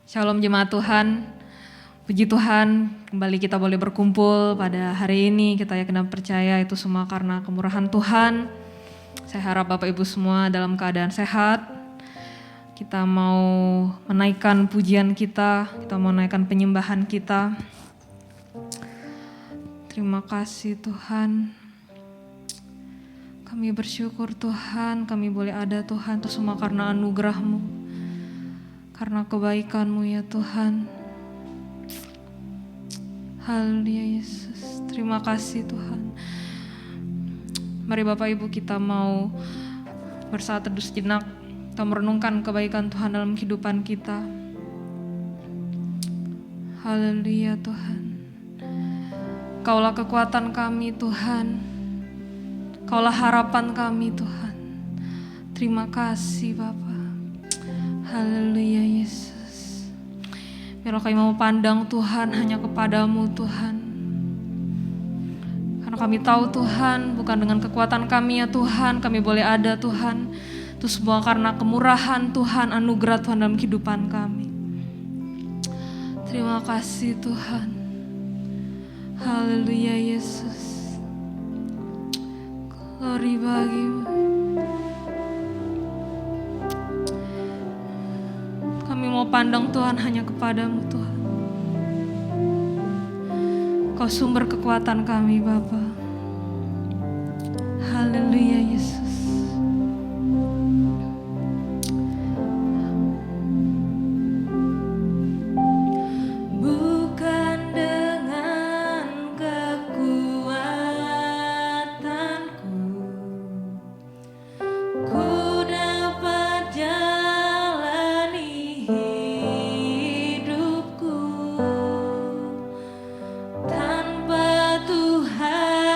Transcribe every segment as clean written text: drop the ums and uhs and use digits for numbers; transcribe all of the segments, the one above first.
Shalom jemaat Tuhan, puji Tuhan kembali kita boleh berkumpul pada hari ini. Kita yakin dan percaya itu semua karena kemurahan Tuhan. Saya harap Bapak Ibu semua dalam keadaan sehat. Kita mau menaikkan pujian kita mau menaikkan penyembahan kita. Terima kasih Tuhan. Kami bersyukur Tuhan, kami boleh ada Tuhan, itu semua karena anugerah-Mu. Karena kebaikan-Mu ya Tuhan. Haleluya Yesus. Terima kasih Tuhan. Mari Bapak Ibu kita mau bersaat teduh sejenak. Kita merenungkan kebaikan Tuhan dalam kehidupan kita. Haleluya Tuhan. Kaulah kekuatan kami Tuhan. Kaulah harapan kami Tuhan. Terima kasih Bapa. Haleluya Yesus. Biarlah kami mau pandang Tuhan hanya kepadamu Tuhan. Karena kami tahu Tuhan bukan dengan kekuatan kami ya Tuhan kami boleh ada Tuhan. Itu semua karena kemurahan Tuhan, anugerah Tuhan dalam kehidupan kami. Terima kasih Tuhan. Haleluya Yesus. Glory bagi-Mu. Kami mau pandang Tuhan hanya kepadamu Tuhan. Kau sumber kekuatan kami Bapa. Haleluya Yesus. Tanpa Tuhan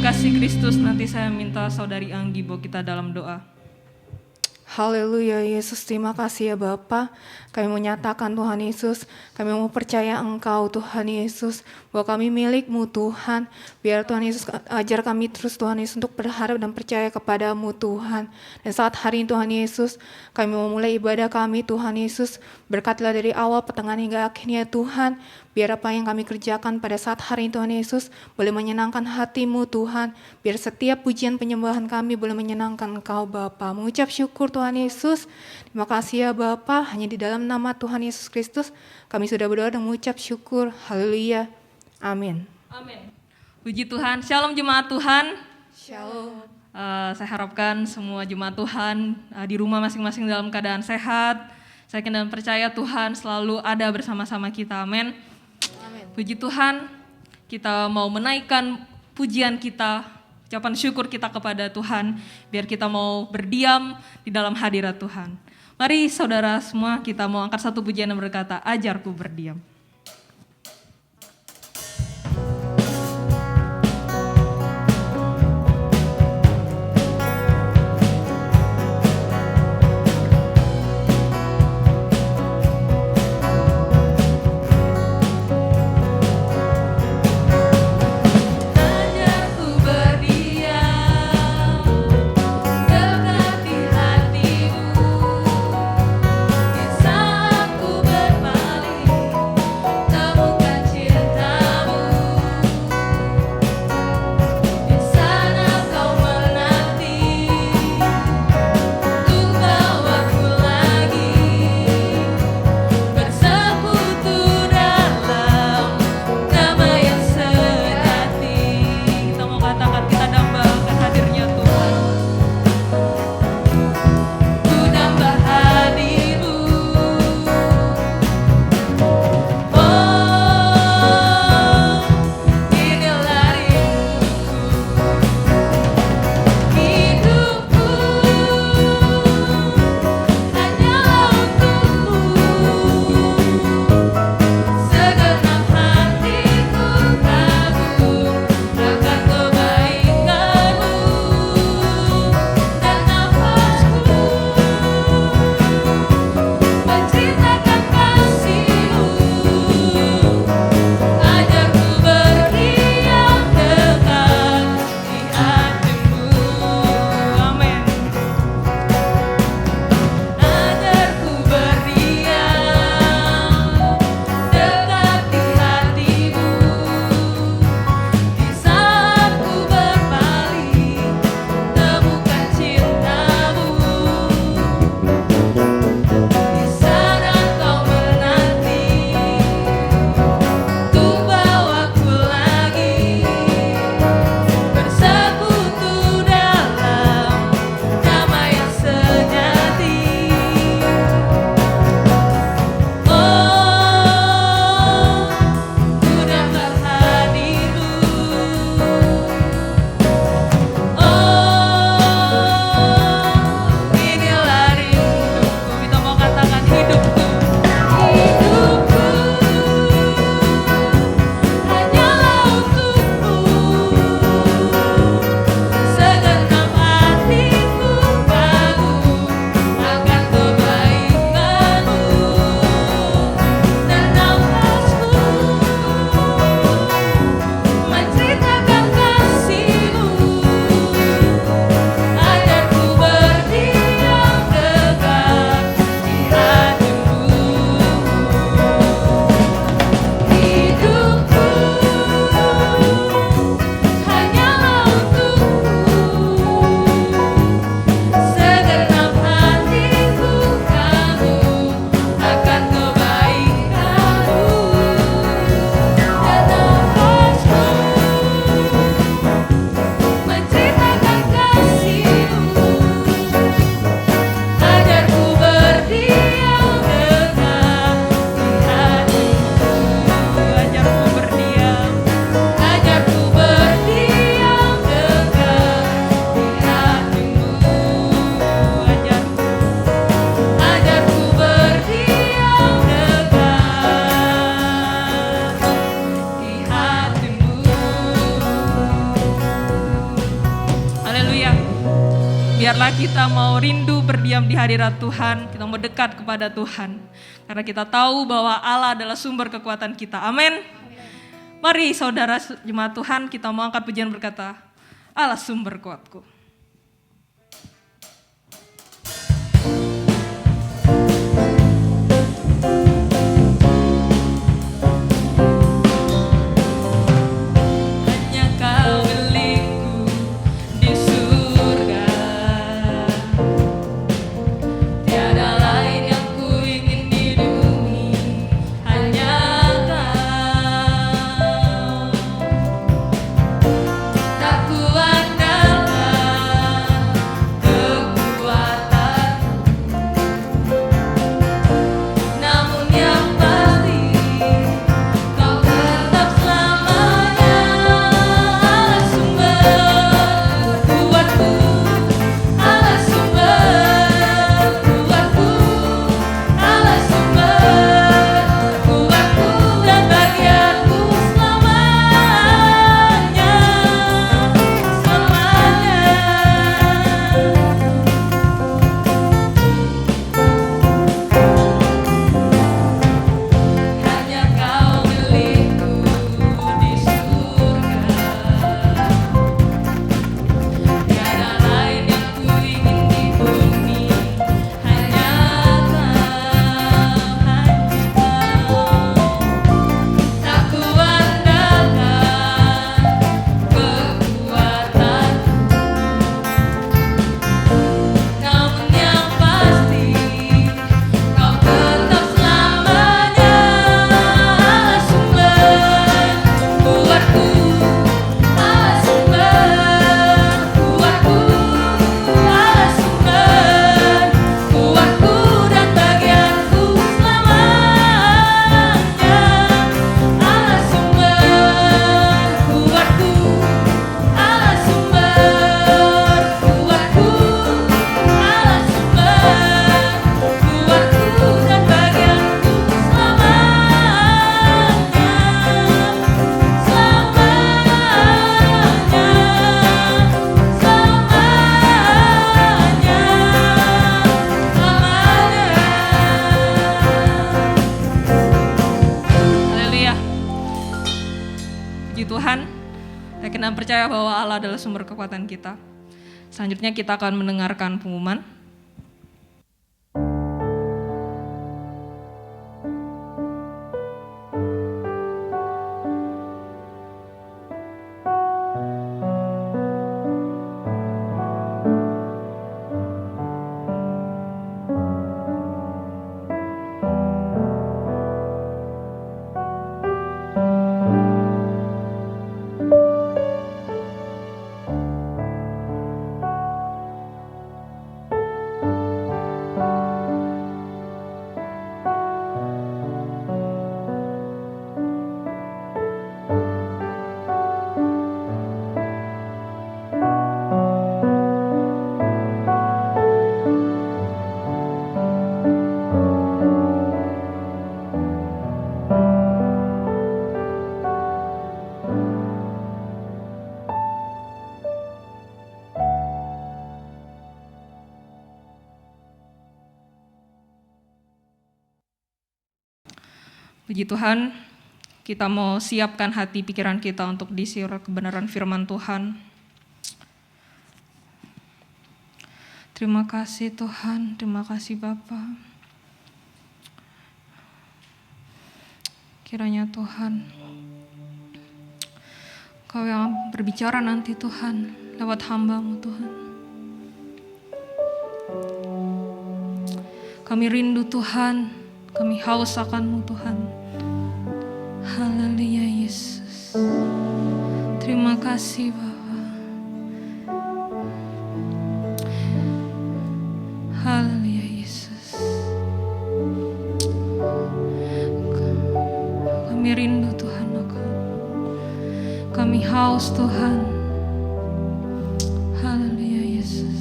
kasih Kristus, nanti saya minta saudari Anggi bawa kita dalam doa. Haleluya Yesus, terima kasih ya Bapa. Kami menyatakan Tuhan Yesus, kami mau percaya Engkau Tuhan Yesus, bahwa kami milik-Mu Tuhan. Biar Tuhan Yesus ajar kami terus Tuhan Yesus untuk berharap dan percaya kepadamu Tuhan. Dan saat hari ini Tuhan Yesus, kami mau mulai ibadah kami Tuhan Yesus. Berkatilah dari awal, pertengahan hingga akhirnya Tuhan. Biar apa yang kami kerjakan pada saat hari ini Tuhan Yesus boleh menyenangkan hati-Mu Tuhan. Biar setiap pujian penyembahan kami boleh menyenangkan Engkau Bapa. Mengucap syukur Tuhan Yesus. Terima kasih ya Bapa. Hanya di dalam nama Tuhan Yesus Kristus kami sudah berdoa dan mengucap syukur. Haleluya. Amin. Amin. Puji Tuhan. Shalom jemaat Tuhan. Shalom. Saya harapkan semua jemaat Tuhan di rumah masing-masing dalam keadaan sehat. Saya yakin dan percaya Tuhan selalu ada bersama-sama kita. Amin. Puji Tuhan, kita mau menaikkan pujian kita, ucapan syukur kita kepada Tuhan, biar kita mau berdiam di dalam hadirat Tuhan. Mari saudara semua, kita mau angkat satu pujian yang berkata, ajarku berdiam. Saat ku berpaling biarlah kita mau rindu berdiam di hadirat Tuhan, kita mau dekat kepada Tuhan. Karena kita tahu bahwa Allah adalah sumber kekuatan kita. Amin. Mari saudara jemaat Tuhan, kita mau angkat pujian berkata, Allah sumber kuatku. Percaya bahwa Allah adalah sumber kekuatan kita. Selanjutnya kita akan mendengarkan pengumuman. Puji Tuhan, kita mau siapkan hati pikiran kita untuk diisi oleh kebenaran firman Tuhan. Terima kasih Tuhan, terima kasih Bapa. Kiranya Tuhan, Kau yang berbicara nanti Tuhan, lewat hamba-Mu Tuhan. Kami rindu Tuhan, kami haus akan-Mu Tuhan. Haleluya Yesus. Terima kasih Bapa. Haleluya Yesus. Kami rindu Tuhan Engkau. Kami haus Tuhan. Haleluya Yesus.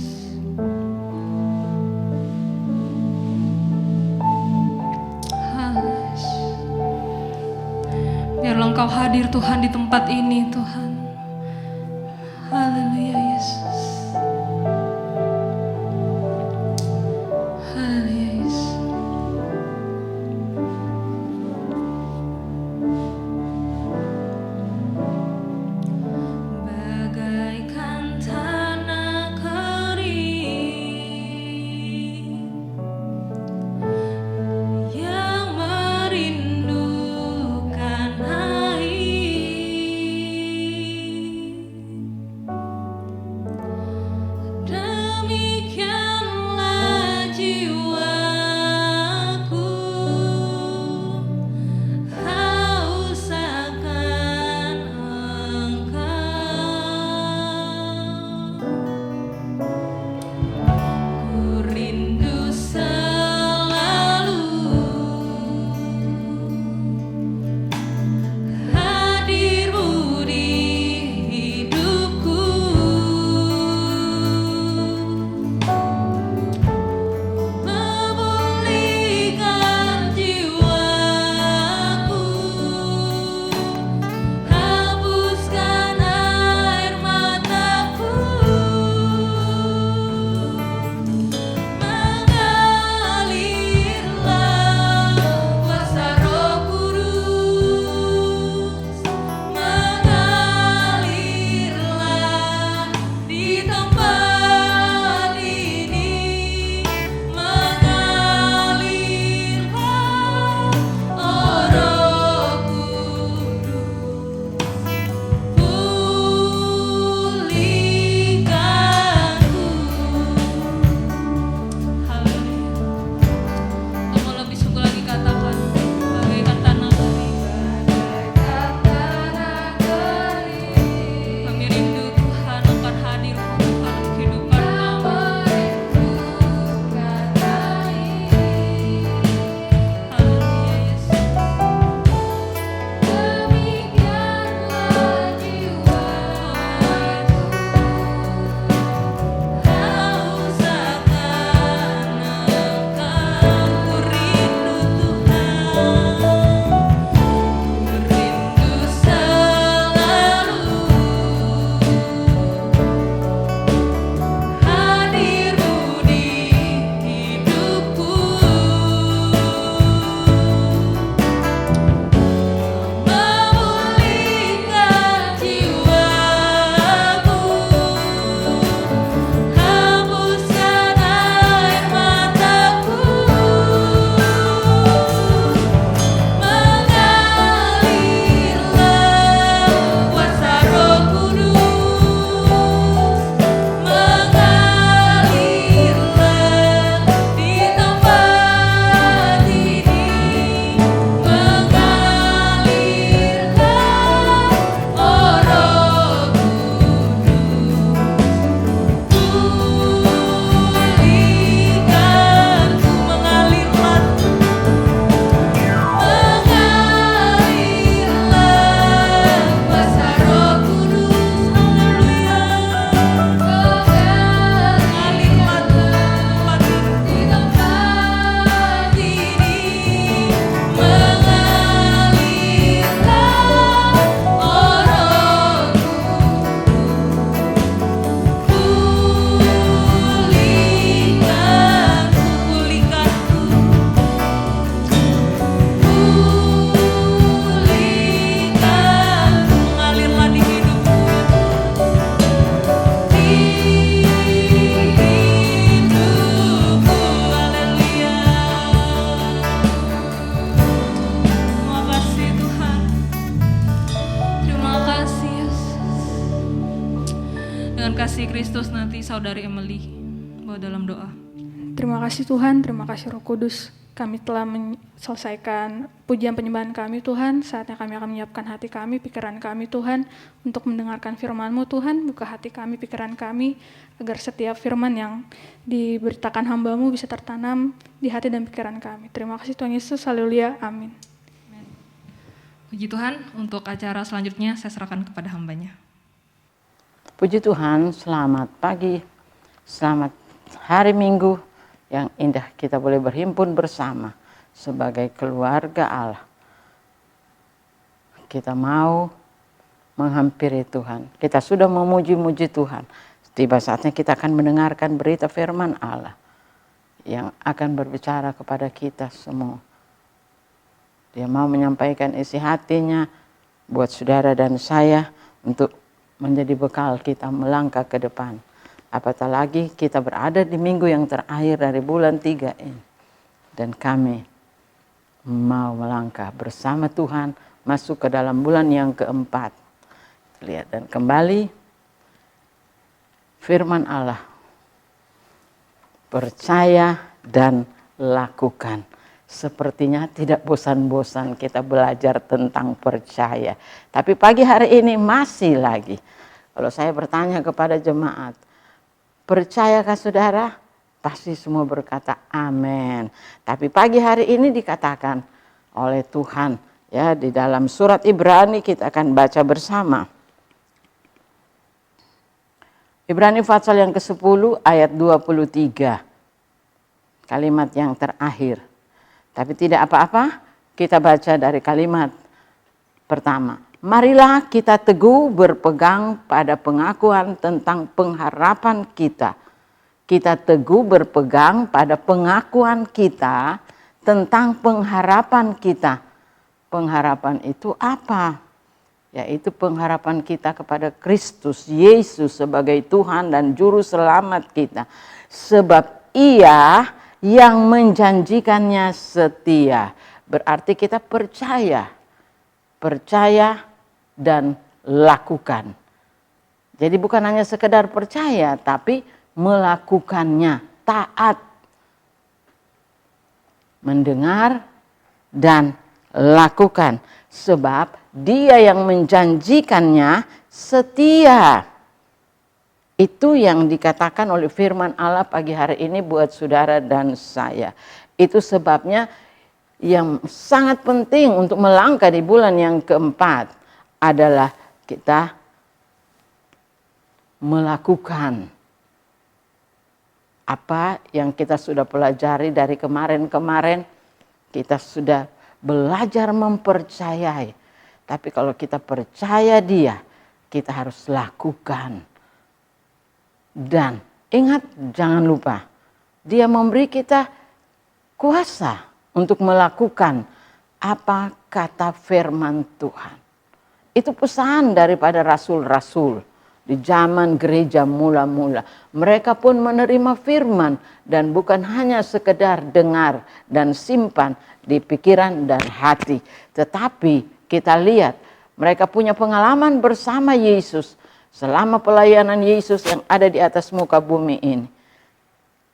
Biarlah Engkau hadir Tuhan di tempat ini Tuhan. Haleluya Yesus. dengan kasih Kristus nanti saudari Emily bawa dalam doa. Terima kasih Tuhan, terima kasih Roh Kudus. Kami telah menyelesaikan pujian penyembahan kami Tuhan. Saatnya kami akan menyiapkan hati kami, pikiran kami Tuhan, untuk mendengarkan firman-Mu Tuhan. Buka hati kami, pikiran kami, agar setiap firman yang diberitakan hamba-Mu bisa tertanam di hati dan pikiran kami. Terima kasih Tuhan Yesus, haleluya, amin. Puji Tuhan, untuk acara selanjutnya saya serahkan kepada hambanya. Puji Tuhan, selamat pagi, selamat hari Minggu yang indah kita boleh berhimpun bersama sebagai keluarga Allah. Kita mau menghampiri Tuhan, kita sudah memuji-muji Tuhan. Tiba saatnya kita akan mendengarkan berita firman Allah yang akan berbicara kepada kita semua. Dia mau menyampaikan isi hatinya buat saudara dan saya untuk menjadi bekal kita melangkah ke depan. Apatah lagi kita berada di minggu yang terakhir dari bulan 3 ini. Dan kami mau melangkah bersama Tuhan masuk ke dalam bulan yang keempat. Lihat dan kembali firman Allah. Percaya dan lakukan. Sepertinya tidak bosan-bosan kita belajar tentang percaya. Tapi pagi hari ini masih lagi. Kalau saya bertanya kepada jemaat, percayakah saudara? Pasti semua berkata amin. Tapi pagi hari ini dikatakan oleh Tuhan ya di dalam surat Ibrani kita akan baca bersama. Ibrani pasal yang ke-10 ayat 23. Kalimat yang terakhir. Tapi tidak apa-apa, kita baca dari kalimat pertama. Marilah kita teguh berpegang pada pengakuan tentang pengharapan kita. Kita teguh berpegang pada pengakuan kita tentang pengharapan kita. Pengharapan itu apa? Yaitu pengharapan kita kepada Kristus Yesus sebagai Tuhan dan Juru Selamat kita. Sebab Ia yang menjanjikannya setia. Berarti kita percaya. Percaya dan lakukan. Jadi bukan hanya sekedar percaya, tapi melakukannya. Taat. Mendengar dan lakukan. Sebab Dia yang menjanjikannya setia. Itu yang dikatakan oleh firman Allah pagi hari ini buat saudara dan saya. Itu sebabnya yang sangat penting untuk melangkah di bulan yang keempat adalah kita melakukan apa yang kita sudah pelajari dari kemarin-kemarin. Kita sudah belajar mempercayai. Tapi kalau kita percaya Dia, kita harus lakukan. Dan ingat, jangan lupa, Dia memberi kita kuasa untuk melakukan apa kata firman Tuhan. Itu pesan daripada rasul-rasul di zaman gereja mula-mula. Mereka pun menerima firman dan bukan hanya sekedar dengar dan simpan di pikiran dan hati. Tetapi kita lihat mereka punya pengalaman bersama Yesus selama pelayanan Yesus yang ada di atas muka bumi ini.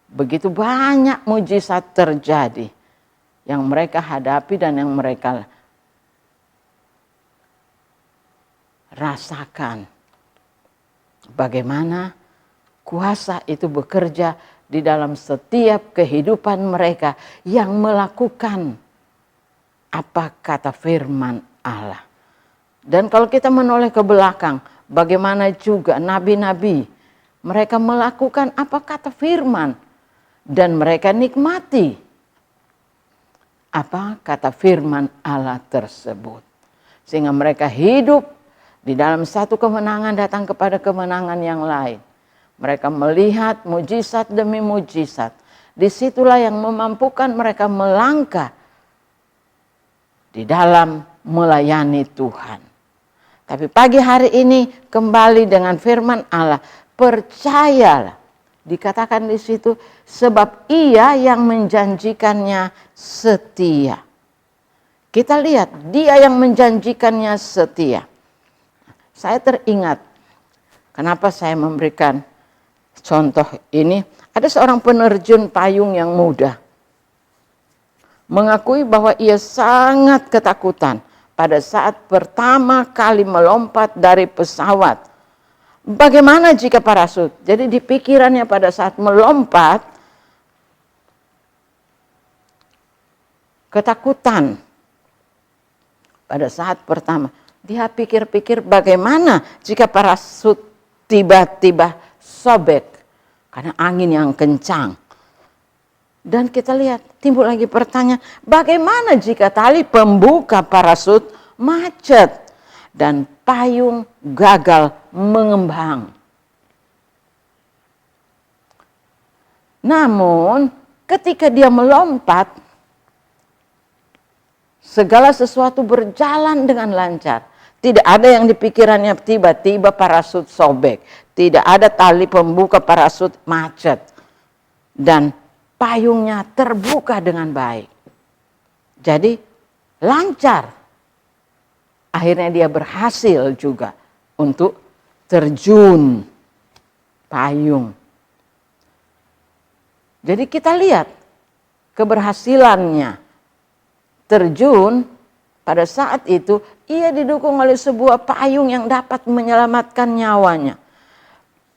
Begitu banyak mujizat terjadi yang mereka hadapi dan yang mereka rasakan. Bagaimana kuasa itu bekerja di dalam setiap kehidupan mereka yang melakukan apa kata firman Allah. Dan kalau kita menoleh ke belakang, bagaimana juga nabi-nabi, mereka melakukan apa kata firman dan mereka nikmati apa kata firman Allah tersebut. Sehingga mereka hidup di dalam satu kemenangan datang kepada kemenangan yang lain. Mereka melihat mujizat demi mujizat. Disitulah yang memampukan mereka melangkah di dalam melayani Tuhan. Tapi pagi hari ini kembali dengan firman Allah, percayalah. Dikatakan di situ, sebab Ia yang menjanjikannya setia. Kita lihat, Dia yang menjanjikannya setia. Saya teringat, Kenapa saya memberikan contoh ini? Ada seorang penerjun payung yang muda mengakui bahwa ia sangat ketakutan pada saat pertama kali melompat dari pesawat. Bagaimana jika parasut? Jadi di pikirannya pada saat melompat, ketakutan pada saat pertama. Dia pikir-pikir bagaimana jika parasut tiba-tiba sobek karena angin yang kencang. Dan kita lihat timbul lagi pertanyaan, bagaimana jika tali pembuka parasut macet dan payung gagal mengembang? Namun ketika dia melompat, segala sesuatu berjalan dengan lancar. Tidak ada yang di pikirannya tiba-tiba parasut sobek. Tidak ada tali pembuka parasut macet. Dan payungnya terbuka dengan baik. Jadi lancar. Akhirnya dia berhasil juga untuk terjun payung. Jadi kita lihat keberhasilannya. Terjun, pada saat itu ia didukung oleh sebuah payung yang dapat menyelamatkan nyawanya.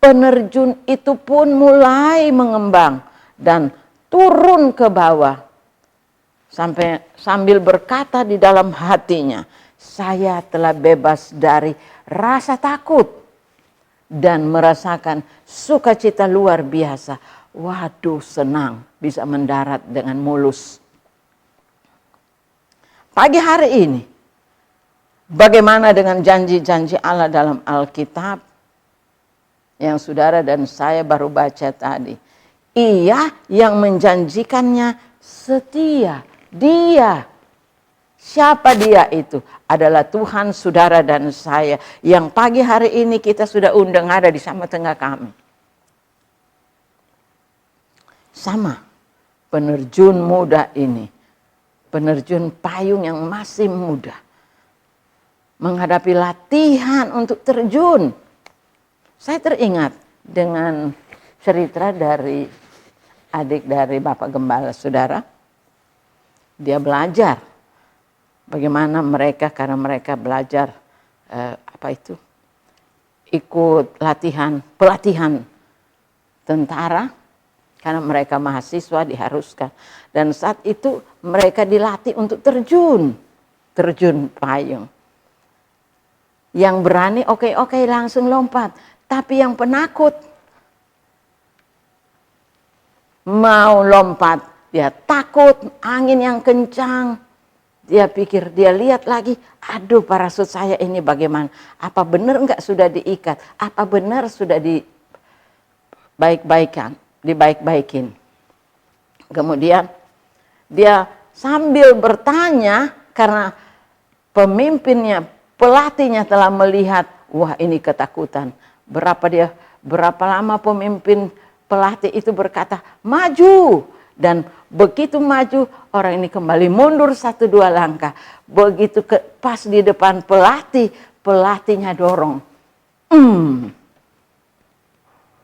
Penerjun itu pun mulai mengembang dan turun ke bawah. Sambil berkata di dalam hatinya, saya telah bebas dari rasa takut dan merasakan sukacita luar biasa. Waduh, senang bisa mendarat dengan mulus. Pagi hari ini, bagaimana dengan janji-janji Allah dalam Alkitab yang saudara dan saya baru baca tadi? Ia yang menjanjikannya setia. Dia. Siapa dia itu? Adalah Tuhan, saudara dan saya. Yang pagi hari ini kita sudah undang ada di tengah kami. Sama penerjun muda ini. Penerjun payung yang masih muda. Menghadapi latihan untuk terjun. Saya teringat dengan cerita dari adik dari Bapak Gembala Saudara. Dia belajar. Bagaimana mereka, karena mereka belajar ikut pelatihan tentara. Karena mereka mahasiswa diharuskan. Dan saat itu mereka dilatih untuk terjun payung. Yang berani oke langsung lompat. Tapi yang penakut mau lompat, dia takut angin yang kencang. Dia pikir, dia lihat lagi, aduh parasut saya ini bagaimana? Apa benar enggak sudah diikat? Apa benar sudah dibaik-baikin? Kemudian dia sambil bertanya karena pemimpinnya, pelatihnya telah melihat, wah ini ketakutan. Berapa lama pemimpin pelatih itu berkata, maju. Dan begitu maju, orang ini kembali mundur 1-2 langkah. Begitu pas di depan pelatihnya dorong.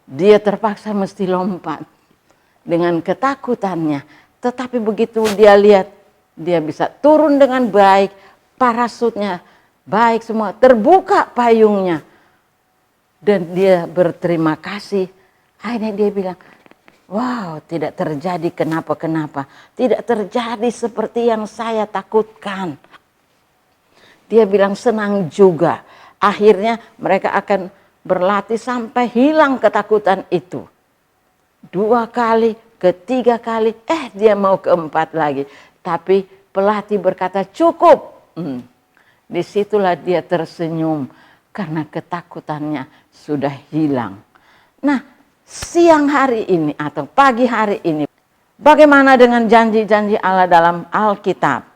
Dia terpaksa mesti lompat dengan ketakutannya. Tetapi begitu dia lihat, dia bisa turun dengan baik, parasutnya baik semua, terbuka payungnya. Dan dia berterima kasih. Akhirnya dia bilang, wow, tidak terjadi kenapa-kenapa. Tidak terjadi seperti yang saya takutkan. Dia bilang senang juga. Akhirnya mereka akan berlatih sampai hilang ketakutan itu. 2 kali, ketiga kali, dia mau keempat lagi. Tapi pelatih berkata cukup. Disitulah dia tersenyum karena ketakutannya sudah hilang. Nah, siang hari ini atau pagi hari ini, bagaimana dengan janji-janji Allah dalam Alkitab?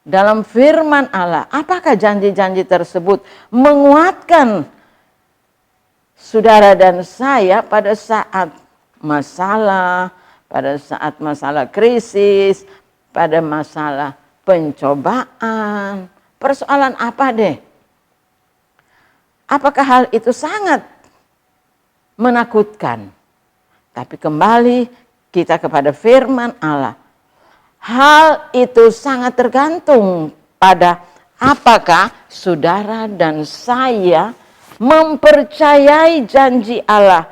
Dalam firman Allah, apakah janji-janji tersebut menguatkan saudara dan saya pada saat masalah, pada saat masalah krisis, pada masalah pencobaan, persoalan apa deh? Apakah hal itu sangat menakutkan. Tapi kembali kita kepada firman Allah. Hal itu sangat tergantung pada apakah saudara dan saya mempercayai janji Allah.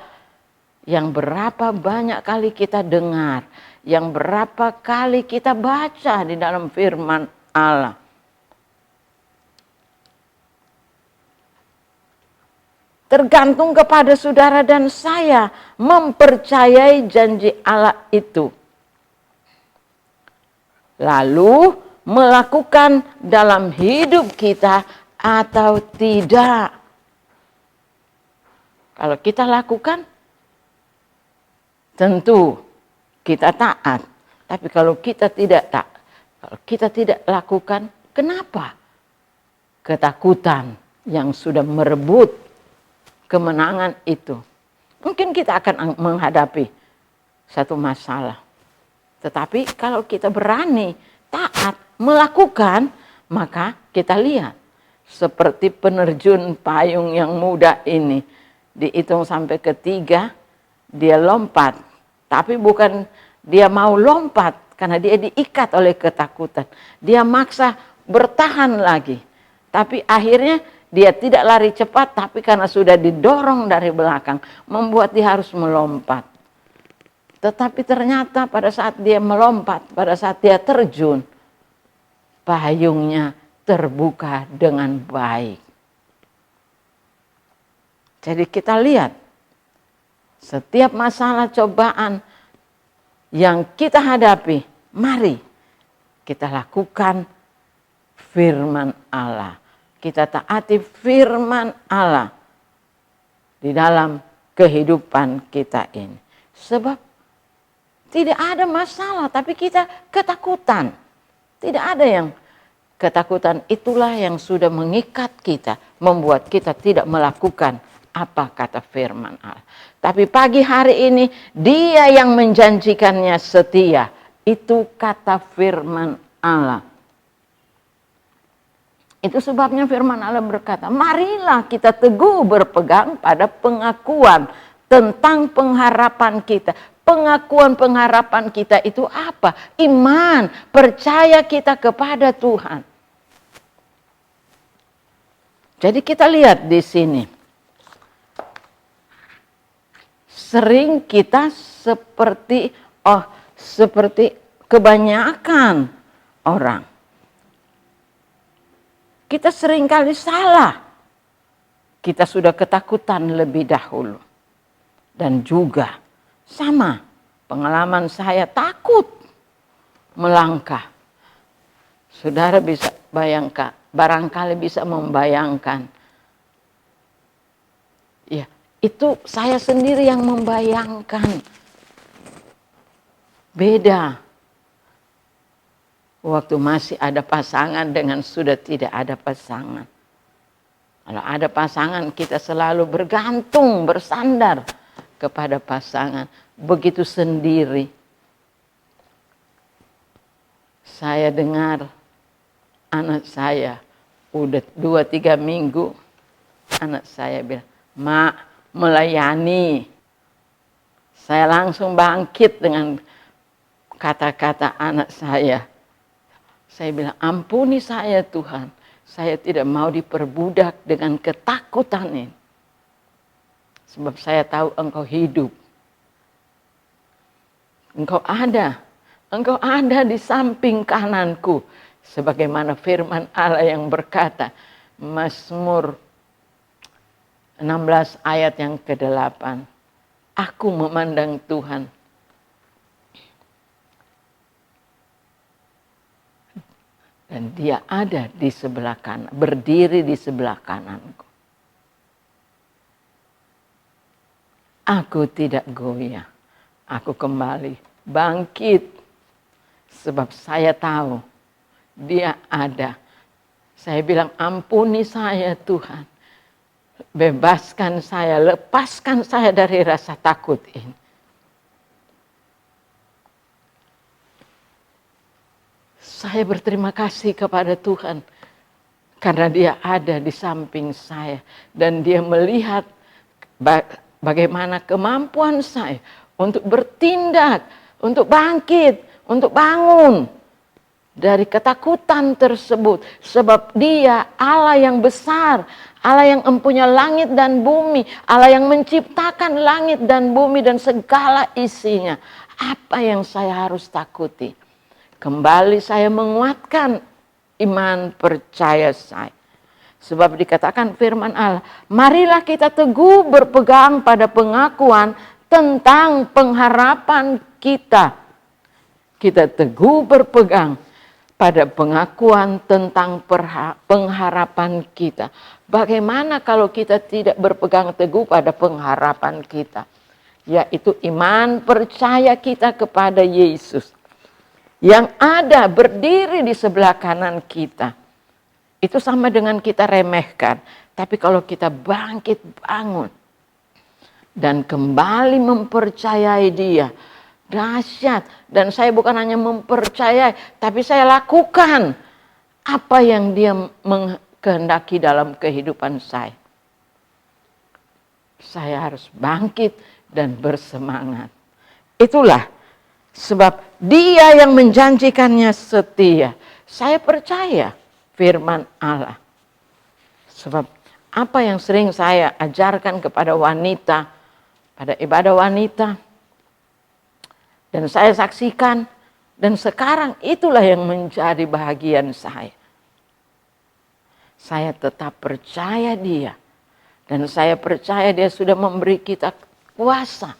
Yang berapa banyak kali kita dengar, yang berapa kali kita baca di dalam firman Allah. Tergantung kepada saudara dan saya mempercayai janji Allah itu. Lalu melakukan dalam hidup kita atau tidak. Kalau kita lakukan, tentu kita taat. Tapi kalau kita tidak lakukan, kenapa? Ketakutan yang sudah merebut kemenangan itu. Mungkin kita akan menghadapi satu masalah. Tetapi kalau kita berani, taat, melakukan, maka kita lihat. Seperti penerjun payung yang muda ini. Dihitung sampai ketiga, dia lompat. Tapi bukan dia mau lompat, karena dia diikat oleh ketakutan. Dia maksa bertahan lagi. Tapi akhirnya dia tidak lari cepat, tapi karena sudah didorong dari belakang, membuat dia harus melompat. Tetapi ternyata pada saat dia melompat, pada saat dia terjun, payungnya terbuka dengan baik. Jadi kita lihat, setiap masalah cobaan yang kita hadapi, mari kita lakukan firman Allah. Kita taati firman Allah di dalam kehidupan kita ini. Sebab tidak ada masalah, tapi kita ketakutan. Tidak ada yang ketakutan, itulah yang sudah mengikat kita, membuat kita tidak melakukan apa kata firman Allah. Tapi pagi hari ini, Dia yang menjanjikannya setia. Itu kata firman Allah. Itu sebabnya firman Allah berkata, marilah kita teguh berpegang pada pengakuan tentang pengharapan kita. Pengakuan pengharapan kita itu apa? Iman, percaya kita kepada Tuhan. Jadi kita lihat di sini. Sering kita seperti kebanyakan orang. Kita seringkali salah. Kita sudah ketakutan lebih dahulu. Dan juga sama, pengalaman saya takut melangkah. Saudara bisa bayangkan, barangkali bisa membayangkan. Ya, itu saya sendiri yang membayangkan. Beda. Waktu masih ada pasangan dengan sudah tidak ada pasangan. Kalau ada pasangan kita selalu bergantung, bersandar kepada pasangan. Begitu sendiri. Saya dengar anak saya udah 2-3 minggu. Anak saya bilang, "Mak, melayani." Saya langsung bangkit dengan kata-kata anak saya. Saya bilang, "Ampuni saya Tuhan. Saya tidak mau diperbudak dengan ketakutan ini. Sebab saya tahu Engkau hidup. Engkau ada di samping kananku." Sebagaimana firman Allah yang berkata, Mazmur 16 ayat yang ke-8. Aku memandang Tuhan. Dan Dia ada di sebelah kanan, berdiri di sebelah kananku. Aku tidak goyah. Aku kembali bangkit. Sebab saya tahu Dia ada. Saya bilang, ampuni saya Tuhan. Bebaskan saya, lepaskan saya dari rasa takut ini. Saya berterima kasih kepada Tuhan. Karena Dia ada di samping saya. Dan Dia melihat bagaimana kemampuan saya untuk bertindak, untuk bangkit, untuk bangun dari ketakutan tersebut. Sebab Dia Allah yang besar, Allah yang empunya langit dan bumi, Allah yang menciptakan langit dan bumi dan segala isinya. Apa yang saya harus takuti? Kembali saya menguatkan iman percaya saya. Sebab dikatakan firman Allah, marilah kita teguh berpegang pada pengakuan tentang pengharapan kita. Kita teguh berpegang pada pengakuan tentang pengharapan kita. Bagaimana kalau kita tidak berpegang teguh pada pengharapan kita? Yaitu iman percaya kita kepada Yesus. Yang ada berdiri di sebelah kanan kita. Itu sama dengan kita remehkan. Tapi kalau kita bangkit bangun dan kembali mempercayai Dia, dahsyat. Dan saya bukan hanya mempercayai, tapi saya lakukan apa yang Dia menghendaki dalam kehidupan saya. Saya harus bangkit dan bersemangat. Itulah sebab Dia yang menjanjikannya setia. Saya percaya firman Allah. Sebab apa yang sering saya ajarkan kepada wanita, pada ibadah wanita, dan saya saksikan, dan sekarang itulah yang menjadi bahagian saya. Saya tetap percaya Dia. Dan saya percaya Dia sudah memberi kita kuasa.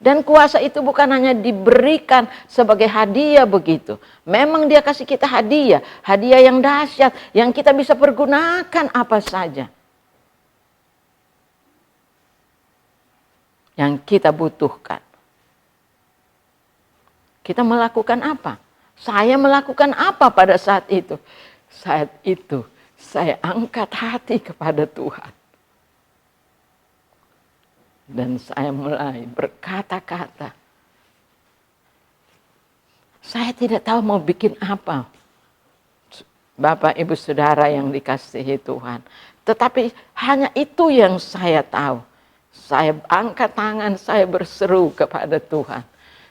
Dan kuasa itu bukan hanya diberikan sebagai hadiah begitu. Memang Dia kasih kita hadiah. Hadiah yang dahsyat. Yang kita bisa pergunakan apa saja. Yang kita butuhkan. Kita melakukan apa? Saya melakukan apa pada saat itu? Saat itu saya angkat hati kepada Tuhan. Dan saya mulai berkata-kata. Saya tidak tahu mau bikin apa. Bapak, Ibu, Saudara yang dikasihi Tuhan. Tetapi hanya itu yang saya tahu. Saya angkat tangan, saya berseru kepada Tuhan.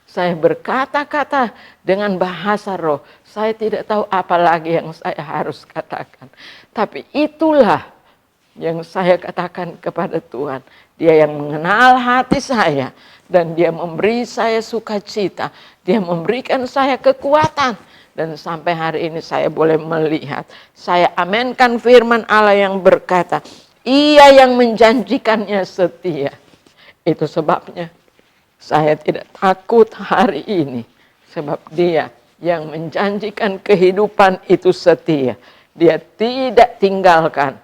Saya berkata-kata dengan bahasa roh. Saya tidak tahu apa lagi yang saya harus katakan. Tapi itulah yang saya katakan kepada Tuhan. Dia yang mengenal hati saya. Dan Dia memberi saya sukacita. Dia memberikan saya kekuatan. Dan sampai hari ini saya boleh melihat. Saya amenkan firman Allah yang berkata, Ia yang menjanjikannya setia. Itu sebabnya saya tidak takut hari ini. Sebab Dia yang menjanjikan kehidupan itu setia. Dia tidak tinggalkan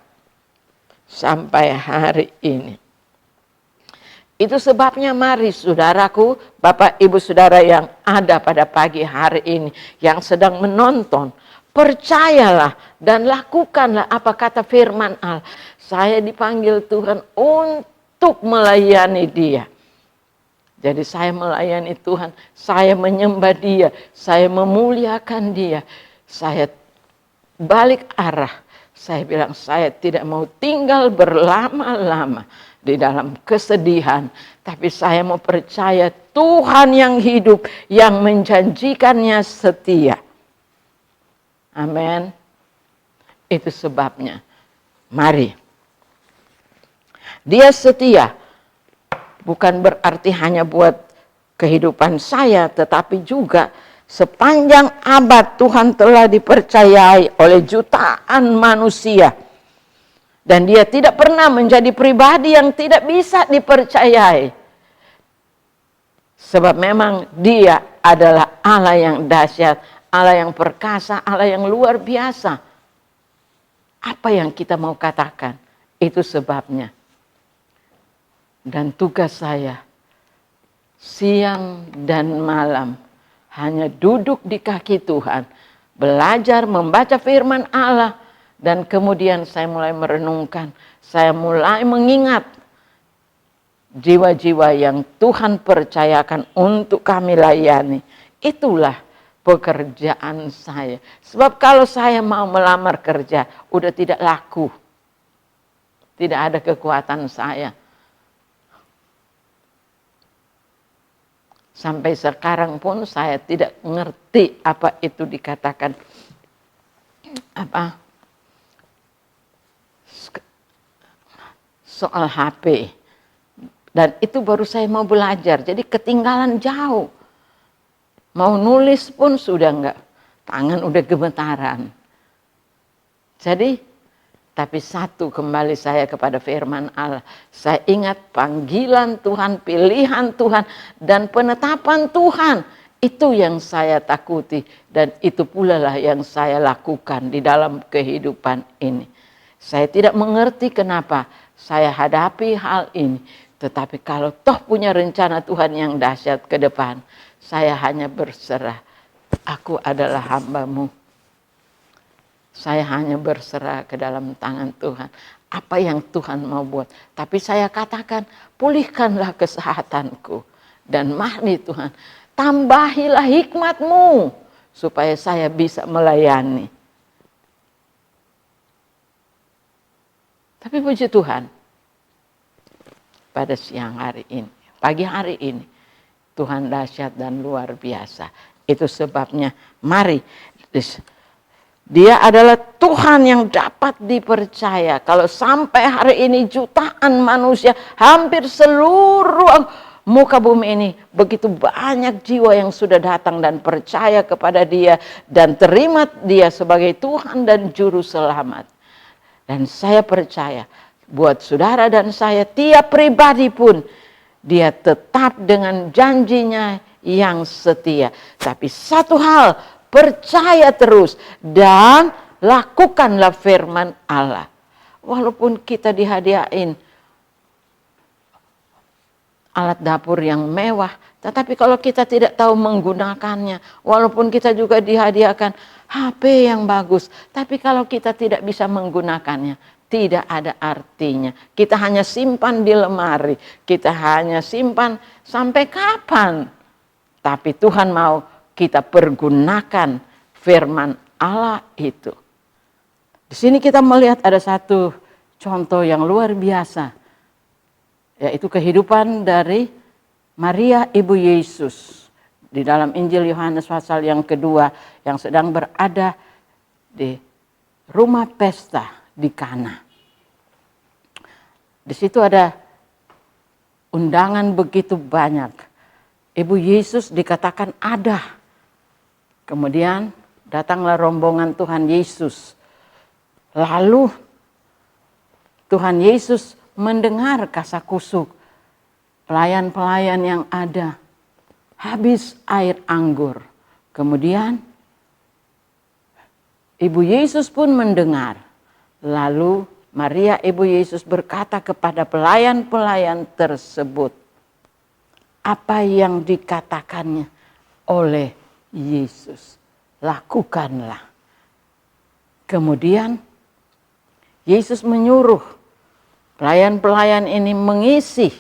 sampai hari ini. Itu sebabnya mari saudaraku, Bapak Ibu Saudara yang ada pada pagi hari ini, yang sedang menonton, percayalah dan lakukanlah apa kata firman Allah. Saya dipanggil Tuhan untuk melayani Dia. Jadi saya melayani Tuhan, saya menyembah Dia, saya memuliakan Dia. Saya balik arah, saya bilang saya tidak mau tinggal berlama-lama di dalam kesedihan. Tapi saya mau percaya Tuhan yang hidup, yang menjanjikannya setia. Amin. Itu sebabnya. Mari. Dia setia. Bukan berarti hanya buat kehidupan saya, tetapi juga sepanjang abad Tuhan telah dipercayai oleh jutaan manusia. Dan Dia tidak pernah menjadi pribadi yang tidak bisa dipercayai. Sebab memang Dia adalah Allah yang dahsyat, Allah yang perkasa, Allah yang luar biasa. Apa yang kita mau katakan? Itu sebabnya. Dan tugas saya siang dan malam hanya duduk di kaki Tuhan, belajar membaca firman Allah. Dan kemudian saya mulai merenungkan, saya mulai mengingat jiwa-jiwa yang Tuhan percayakan untuk kami layani. Itulah pekerjaan saya. Sebab kalau saya mau melamar kerja, udah tidak laku. Tidak ada kekuatan saya. Sampai sekarang pun saya tidak ngerti apa itu dikatakan apa soal HP. Dan itu baru saya mau belajar, jadi ketinggalan jauh. Mau nulis pun sudah enggak, tangan udah gemetaran. Jadi, tapi satu, kembali saya kepada firman Allah. Saya ingat panggilan Tuhan, pilihan Tuhan, dan penetapan Tuhan. Itu yang saya takuti, dan itu pula lah yang saya lakukan di dalam kehidupan ini. Saya tidak mengerti kenapa saya hadapi hal ini. Tetapi kalau toh punya rencana Tuhan yang dahsyat ke depan, saya hanya berserah. Aku adalah hamba-Mu. Saya hanya berserah ke dalam tangan Tuhan. Apa yang Tuhan mau buat. Tapi saya katakan, pulihkanlah kesehatanku. Dan mari Tuhan, tambahilah hikmat-Mu. Supaya saya bisa melayani. Tapi puji Tuhan, pada siang hari ini, pagi hari ini, Tuhan dahsyat dan luar biasa. Itu sebabnya mari, Dia adalah Tuhan yang dapat dipercaya. Kalau sampai hari ini jutaan manusia, hampir seluruh muka bumi ini, begitu banyak jiwa yang sudah datang dan percaya kepada Dia dan terima Dia sebagai Tuhan dan Juru Selamat. Dan saya percaya, buat saudara dan saya, tiap pribadi pun, Dia tetap dengan janjinya yang setia. Tapi satu hal, percaya terus dan lakukanlah firman Allah. Walaupun kita dihadiahin alat dapur yang mewah, tetapi kalau kita tidak tahu menggunakannya, walaupun kita juga dihadiahkan HP yang bagus, tapi kalau kita tidak bisa menggunakannya, tidak ada artinya. Kita hanya simpan di lemari, kita hanya simpan sampai kapan? Tapi Tuhan mau kita pergunakan firman Allah itu. Di sini kita melihat ada satu contoh yang luar biasa, yaitu kehidupan dari Maria Ibu Yesus. Di dalam Injil Yohanes pasal yang kedua, yang sedang berada di rumah pesta di Kana. Di situ ada undangan begitu banyak. Ibu Yesus dikatakan ada. Kemudian datanglah rombongan Tuhan Yesus. Lalu Tuhan Yesus mendengar kasakusuk pelayan-pelayan yang ada. Habis air anggur. Kemudian Ibu Yesus pun mendengar. Lalu Maria Ibu Yesus berkata kepada pelayan-pelayan tersebut, apa yang dikatakannya oleh Yesus, lakukanlah. Kemudian Yesus menyuruh pelayan-pelayan ini mengisi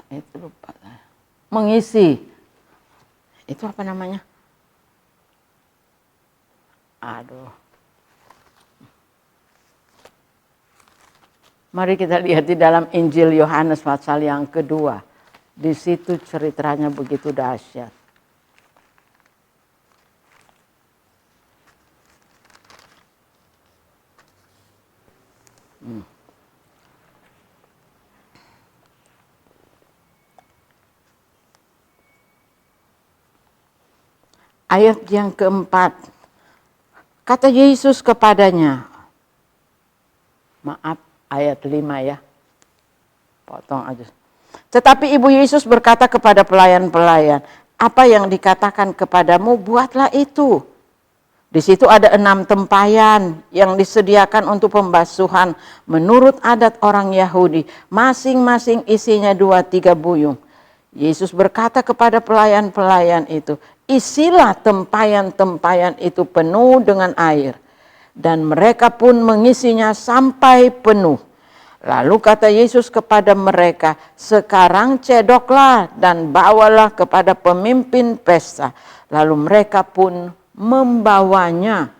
itu lupa. Mengisi itu apa namanya? Aduh. Mari kita lihat di dalam Injil Yohanes pasal yang kedua. Di situ ceritanya begitu dahsyat. Ayat yang keempat, kata Yesus kepadanya, maaf ayat 5 ya, potong aja. Tetapi Ibu Yesus berkata kepada pelayan-pelayan, apa yang dikatakan kepadamu buatlah itu. Di situ ada 6 tempayan yang disediakan untuk pembasuhan menurut adat orang Yahudi, masing-masing isinya 2-3 buyung. Yesus berkata kepada pelayan-pelayan itu, isilah tempayan-tempayan itu penuh dengan air. Dan mereka pun mengisinya sampai penuh. Lalu kata Yesus kepada mereka, sekarang cedoklah dan bawalah kepada pemimpin pesta. Lalu mereka pun membawanya.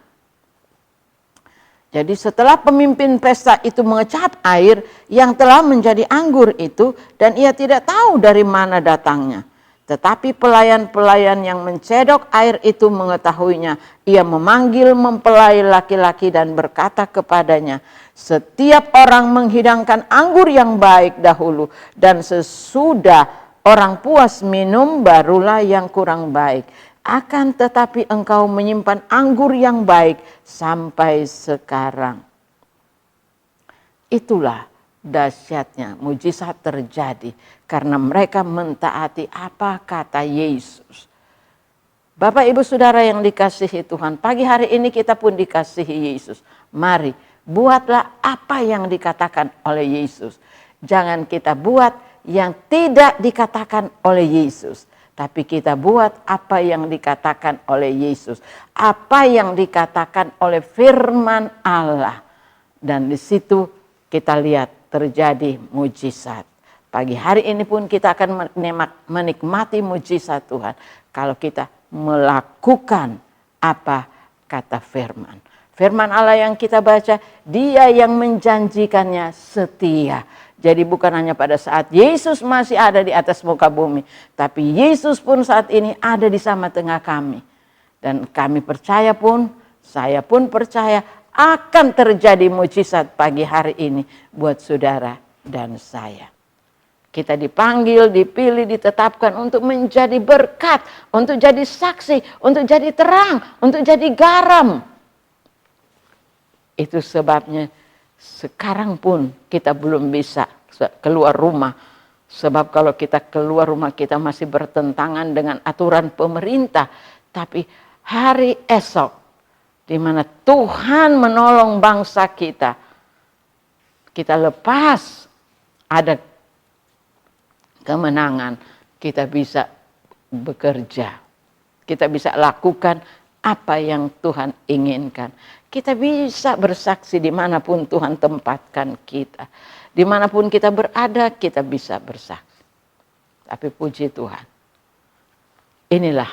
Jadi setelah pemimpin pesta itu mengecap air yang telah menjadi anggur itu, dan ia tidak tahu dari mana datangnya. Tetapi pelayan-pelayan yang mencedok air itu mengetahuinya. Ia memanggil mempelai laki-laki dan berkata kepadanya, setiap orang menghidangkan anggur yang baik dahulu, dan sesudah orang puas minum barulah yang kurang baik. Akan tetapi engkau menyimpan anggur yang baik sampai sekarang. Itulah dahsyatnya mujizat terjadi karena mereka mentaati apa kata Yesus. Bapak Ibu Saudara yang dikasihi Tuhan, pagi hari ini kita pun dikasihi Yesus. Mari buatlah apa yang dikatakan oleh Yesus. Jangan kita buat yang tidak dikatakan oleh Yesus. Tapi kita buat apa yang dikatakan oleh Yesus. Apa yang dikatakan oleh firman Allah. Dan di situ kita lihat terjadi mujizat. Pagi hari ini pun kita akan menikmati mujizat Tuhan. Kalau kita melakukan apa kata firman. Firman Allah yang kita baca, Dia yang menjanjikannya setia. Jadi bukan hanya pada saat Yesus masih ada di atas muka bumi. Tapi Yesus pun saat ini ada di sama tengah kami. Dan kami percaya pun, saya pun percaya akan terjadi mujizat pagi hari ini buat saudara dan saya. Kita dipanggil, dipilih, ditetapkan untuk menjadi berkat, untuk jadi saksi, untuk jadi terang, untuk jadi garam. Itu sebabnya sekarang pun kita belum bisa keluar rumah. Sebab kalau kita keluar rumah kita masih bertentangan dengan aturan pemerintah. Tapi hari esok di mana Tuhan menolong bangsa kita. Kita lepas ada kemenangan. Kita bisa bekerja. Kita bisa lakukan apa yang Tuhan inginkan. Kita bisa bersaksi dimanapun Tuhan tempatkan kita. Dimanapun kita berada, kita bisa bersaksi. Tapi puji Tuhan. Inilah.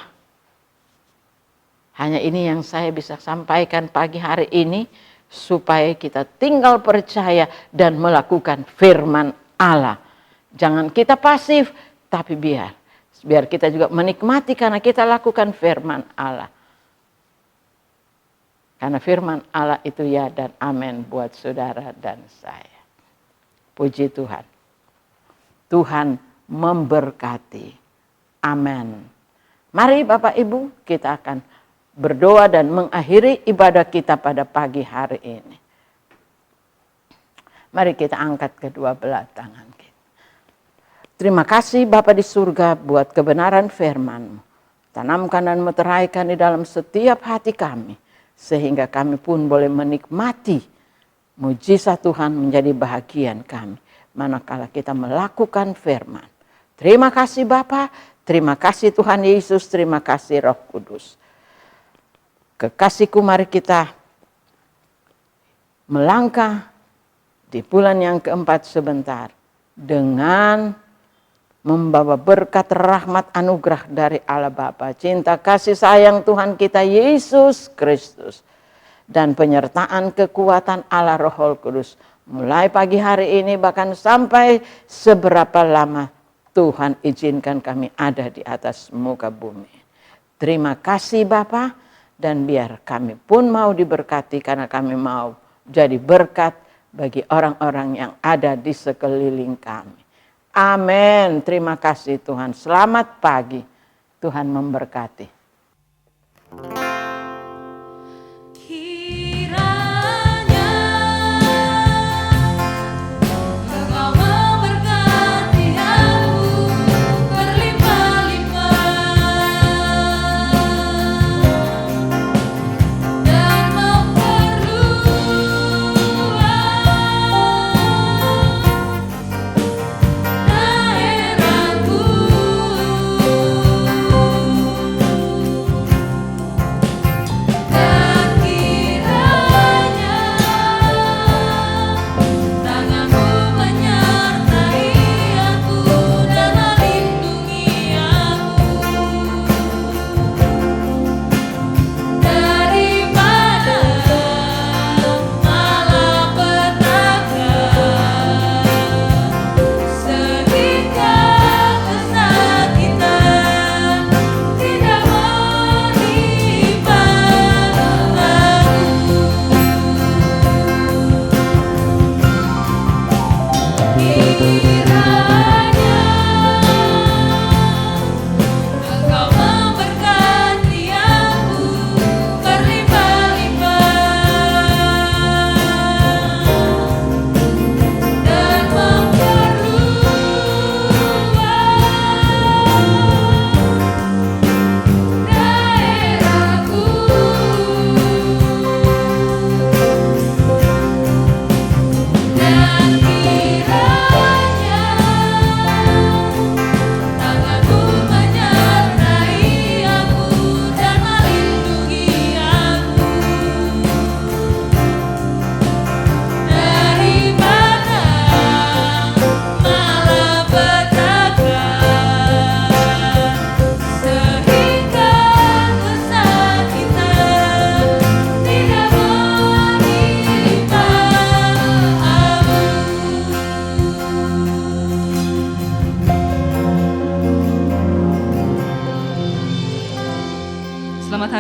Hanya ini yang saya bisa sampaikan pagi hari ini. Supaya kita tinggal percaya dan melakukan firman Allah. Jangan kita pasif, tapi biar kita juga menikmati karena kita lakukan firman Allah. Karena firman Allah itu ya dan amin buat saudara dan saya. Puji Tuhan. Tuhan memberkati. Amin. Mari Bapak Ibu kita akan berdoa dan mengakhiri ibadah kita pada pagi hari ini. Mari kita angkat kedua belah tangan kita. Terima kasih Bapa di surga buat kebenaran firman-Mu. Tanamkan dan meteraikan di dalam setiap hati kami. Sehingga kami pun boleh menikmati mujizat Tuhan menjadi bahagian kami. Manakala kita melakukan firman. Terima kasih Bapa, terima kasih Tuhan Yesus, terima kasih Roh Kudus. Kekasihku mari kita melangkah di bulan yang keempat sebentar. Dengan membawa berkat rahmat anugerah dari Allah Bapa, cinta kasih sayang Tuhan kita Yesus Kristus, dan penyertaan kekuatan Allah Roh Kudus. Mulai pagi hari ini bahkan sampai seberapa lama Tuhan izinkan kami ada di atas muka bumi. Terima kasih Bapa, dan biar kami pun mau diberkati karena kami mau jadi berkat bagi orang-orang yang ada di sekeliling kami. Amin. Terima kasih Tuhan. Selamat pagi. Tuhan memberkati.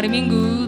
hari Minggu.